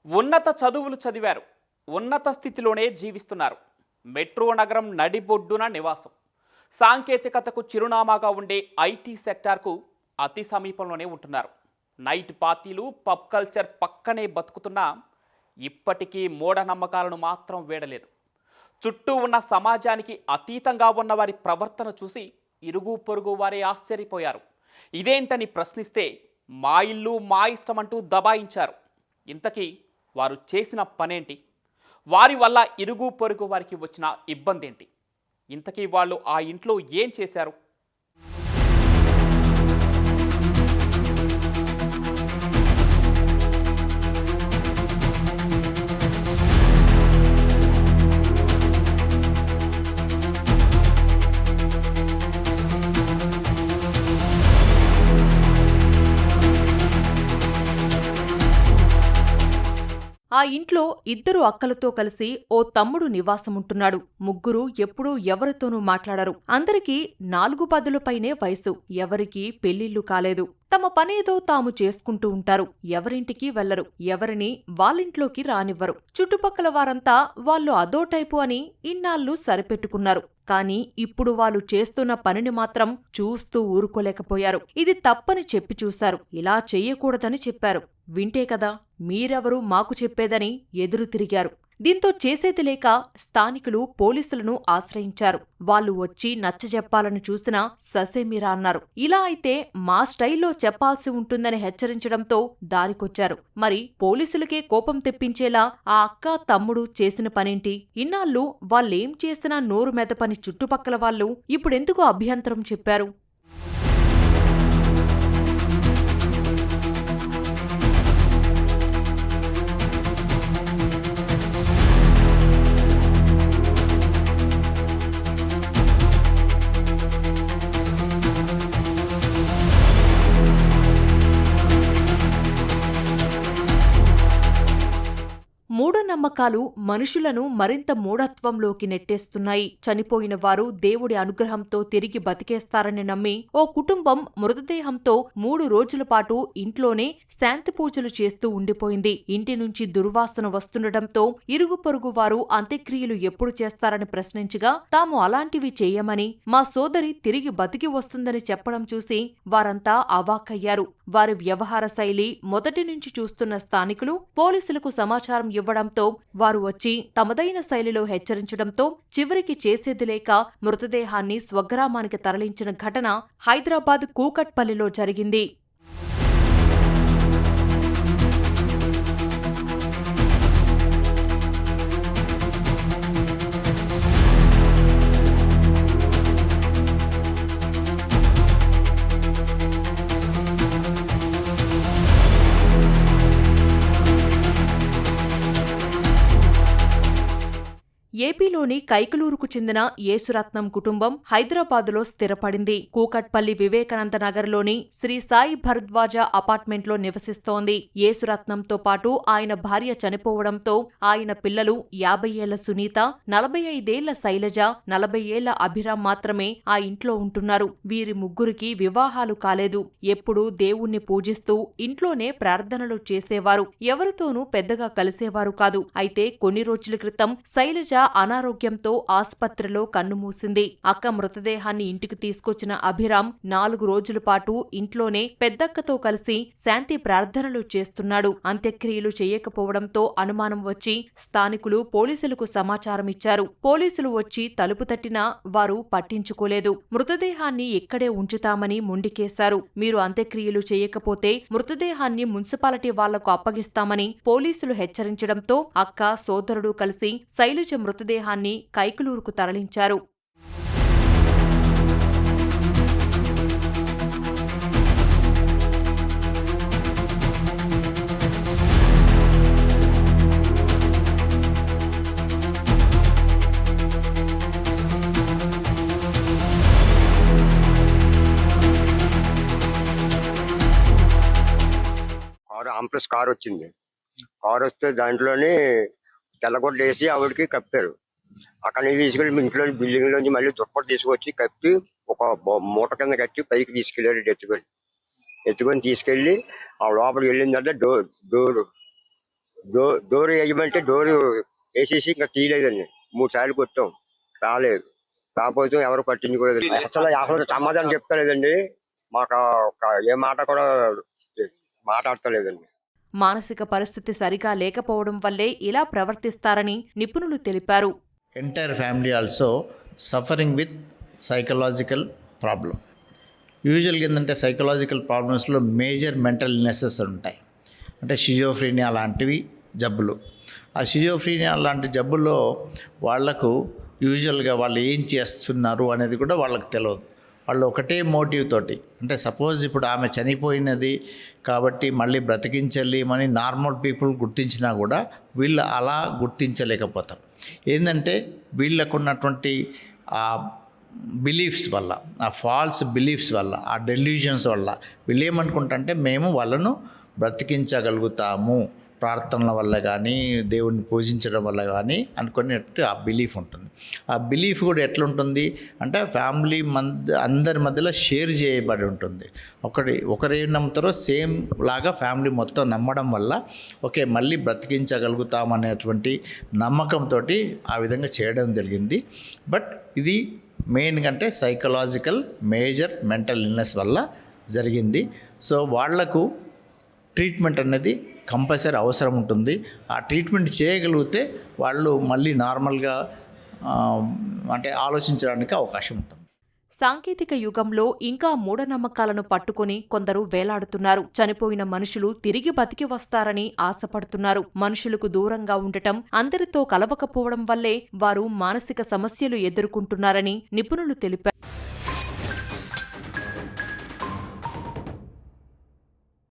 ఉన్నత చదువులు చదివారు. ఉన్నత స్థితిలోనే జీవిస్తున్నారు. మెట్రో నగరం నడిబొడ్డున నివాసం. సాంకేతికతకు చిరునామాగా ఉండే ఐటీ సెక్టార్కు అతి సమీపంలోనే ఉంటున్నారు. నైట్ పార్టీలు, పబ్ కల్చర్ పక్కనే బతుకుతున్నా ఇప్పటికీ మూఢనమ్మకాలను మాత్రం వేడలేదు. చుట్టూ ఉన్న సమాజానికి అతీతంగా ఉన్న వారి ప్రవర్తన చూసి ఇరుగు పొరుగు వారే ఆశ్చర్యపోయారు. ఇదేంటని ప్రశ్నిస్తే మా ఇల్లు మా ఇష్టమంటూ దబాయించారు. ఇంతకీ వారు చేసిన పనేంటి? వారి వల్ల ఇరుగు పొరుగు వారికి వచ్చిన ఇబ్బంది ఏంటి? ఇంతకీ వాళ్ళు ఆ ఇంట్లో ఏం చేశారు? ఆ ఇంట్లో ఇద్దరు అక్కలతో కలిసి ఓ తమ్ముడు నివాసముంటున్నాడు. ముగ్గురు ఎప్పుడూ ఎవరితోనూ మాట్లాడరు. అందరికీ 4 పైనే వయసు. ఎవరికీ పెళ్లిళ్లు కాలేదు. తమ పనేదో తాము చేసుకుంటూ ఉంటారు. ఎవరింటికి వెళ్లరు. ఎవరిని వాళ్ళింట్లోకి రానివ్వరు. చుట్టుపక్కల వారంతా వాళ్ళు అదో టైపు అని ఇన్నాళ్ళు సరిపెట్టుకున్నారు. కాని ఇప్పుడు వాళ్ళు చేస్తున్న పనిని మాత్రం చూస్తూ ఊరుకోలేకపోయారు. ఇది తప్పని చెప్పి చూశారు. ఇలా చెయ్యకూడదని చెప్పారు. వింటే కదా మీరెవరు మాకు చెప్పేదని ఎదురు తిరిగారు. దీంతో చేసేది లేక స్థానికులు పోలీసులను ఆశ్రయించారు. వాళ్ళు వచ్చి నచ్చజెప్పాలని చూసినా ససేమిరా అన్నారు. ఇలా అయితే మా స్టైల్లో చెప్పాల్సి ఉంటుందని హెచ్చరించడంతో దారికొచ్చారు. మరి పోలీసులకే కోపం తెప్పించేలా ఆ అక్క తమ్ముడు చేసిన పనేంటి? ఇన్నాళ్ళు వాళ్ళేం చేసినా నోరు మెదపని చుట్టుపక్కల వాళ్ళు ఇప్పుడెందుకు అభ్యంతరం చెప్పారు? మూఢనమ్మకాలు మనుషులను మరింత మూఢత్వంలోకి నెట్టేస్తున్నాయి. చనిపోయిన వారు దేవుడి అనుగ్రహంతో తిరిగి బతికేస్తారని నమ్మి ఓ కుటుంబం మృతదేహంతో 3 రోజుల పాటు ఇంట్లోనే శాంతి పూజలు చేస్తూ ఉండిపోయింది. ఇంటి నుంచి దుర్వాసన వస్తుండటంతో ఇరుగు పొరుగు వారు అంత్యక్రియలు ఎప్పుడు చేస్తారని ప్రశ్నించగా తాము అలాంటివి చేయమని, మా సోదరి తిరిగి బతికి వస్తుందని చెప్పడం చూసి వారంతా అవాక్కయ్యారు. వారి వ్యవహార శైలి మొదటి నుంచి చూస్తున్న స్థానికులు పోలీసులకు సమాచారం ఇవ్వడంతో వారు వచ్చి తమదైన శైలిలో హెచ్చరించడంతో చివరికి చేసేది లేక మృతదేహాన్ని స్వగ్రామానికి తరలించిన ఘటన హైదరాబాద్ కూకట్పల్లిలో జరిగింది. ఏపీలోని కైకలూరుకు చెందిన యేసురత్నం కుటుంబం హైదరాబాదులో స్థిరపడింది. కూకట్పల్లి వివేకానంద నగర్లోని శ్రీ సాయి భరద్వాజ అపార్ట్మెంట్లో నివసిస్తోంది. యేసురత్నంతో పాటు ఆయన భార్య చనిపోవడంతో ఆయన పిల్లలు 50 ఏళ్ల సునీత, 45 ఏళ్ల శైలజ, 40 ఏళ్ల అభిరామ్ మాత్రమే ఆ ఇంట్లో ఉంటున్నారు. వీరి ముగ్గురికి వివాహాలు కాలేదు. ఎప్పుడూ దేవుణ్ణి పూజిస్తూ ఇంట్లోనే ప్రార్థనలు చేసేవారు. ఎవరితోనూ పెద్దగా కలిసేవారు కాదు. అయితే కొన్ని రోజుల క్రితం శైలజ అనారోగ్యంతో ఆస్పత్రిలో కన్నుమూసింది. అక్క మృతదేహాన్ని ఇంటికి తీసుకొచ్చిన అభిరామ్ 4 రోజుల పాటు ఇంట్లోనే పెద్దక్కతో కలిసి శాంతి ప్రార్థనలు చేస్తున్నాడు. అంత్యక్రియలు చేయకపోవడంతో అనుమానం వచ్చి స్థానికులు పోలీసులకు సమాచారమిచ్చారు. పోలీసులు వచ్చి తలుపు తట్టినా వారు పట్టించుకోలేదు. మృతదేహాన్ని ఇక్కడే ఉంచుతామని మొండికేశారు. మీరు అంత్యక్రియలు చేయకపోతే మృతదేహాన్ని మున్సిపాలిటీ వాళ్లకు అప్పగిస్తామని పోలీసులు హెచ్చరించడంతో అక్క, సోదరుడు కలిసి శైలజ మృతదేహాన్ని కైకలూరుకు తరలించారు. ఆంప్లస్ కార్ వచ్చింది. కార్ వస్తే దాంట్లోని తెల్లగొడ్డ వేసి ఆవిడకి కప్పారు. అక్కడి నుంచి తీసుకెళ్లి ఇంట్లో బిల్డింగ్ లోంచి మళ్ళీ దుప్పటి తీసుకొచ్చి కప్పి ఒక మూట కింద కట్టి పైకి తీసుకెళ్లాడు. ఎత్తుకొని తీసుకెళ్లి ఆ లోపలికి వెళ్ళిందంటే డోర్ డోర్ వేయమంటే డోర్ వేసేసి ఇంకా తీయలేదండి. 3 సార్లు కొట్టాం, రాలేదు. కాకపోతే ఎవరు పట్టించుకోలేదు. అసలు సమాధానం చెప్తలేదండి. మాకు ఏ మాట కూడా మాట్లాడతలేదండి. మానసిక పరిస్థితి సరిగా లేకపోవడం వల్లే ఇలా ప్రవర్తిస్తారని నిపుణులు తెలిపారు. Entire family also suffering with psychological problem. యూజువల్గా ఏంటంటే సైకలాజికల్ ప్రాబ్లమ్స్లో మేజర్ మెంటల్ ఇల్నెసెస్ ఉంటాయి. అంటే షిజోఫ్రీనియా లాంటివి జబ్బులు. ఆ షిజోఫ్రీనియా లాంటి జబ్బుల్లో వాళ్లకు యూజువల్గా వాళ్ళు ఏం చేస్తున్నారు అనేది కూడా వాళ్ళకి తెలియదు. వాళ్ళు ఒకటే మోటివ్ తోటి, అంటే సపోజ్ ఇప్పుడు ఆమె చనిపోయినది కాబట్టి మళ్ళీ బ్రతికించలేమని నార్మల్ పీపుల్ గుర్తించినా కూడా వీళ్ళు అలా గుర్తించలేకపోతారు. ఏంటంటే వీళ్ళకు ఉన్నటువంటి ఆ బిలీఫ్స్ వల్ల, ఆ ఫాల్స్ బిలీఫ్స్ వల్ల, ఆ డెల్యూజన్స్ వల్ల వీళ్ళు ఏమనుకుంటారంటే మేము వాళ్ళను బ్రతికించగలుగుతాము ప్రార్థనల వల్ల కానీ దేవుడిని పూజించడం వల్ల కానీ అనుకునేటట్టు ఆ బిలీఫ్ ఉంటుంది. ఆ బిలీఫ్ కూడా ఎట్లుంటుంది అంటే ఫ్యామిలీ అందరి మధ్యలో షేర్ చేయబడి ఉంటుంది. ఒకరేం నమ్ముతారో సేమ్ లాగా ఫ్యామిలీ మొత్తం నమ్మడం వల్ల ఓకే మళ్ళీ బ్రతికించగలుగుతామనేటువంటి నమ్మకంతో ఆ విధంగా చేయడం జరిగింది. బట్ ఇది మెయిన్గా అంటే సైకలాజికల్ మేజర్ మెంటల్ ఇల్నెస్ వల్ల జరిగింది. సో వాళ్లకు ట్రీట్మెంట్ అనేది కంపల్సరీ అవసరం ఉంటుంది. ఆ ట్రీట్మెంట్ చేయగలిగితే వాళ్ళు మళ్ళీ నార్మల్గా అంటే ఆలోచించడానికి అవకాశం ఉంటుంది. సాంకేతిక యుగంలో ఇంకా మూఢనమ్మకాలను పట్టుకుని కొందరు వేలాడుతున్నారు. చనిపోయిన మనుషులు తిరిగి బతికి వస్తారని ఆశపడుతున్నారు. మనుషులకు దూరంగా ఉండటం, అందరితో కలవకపోవడం వల్లే వారు మానసిక సమస్యలు ఎదుర్కొంటున్నారని నిపుణులు తెలిపారు.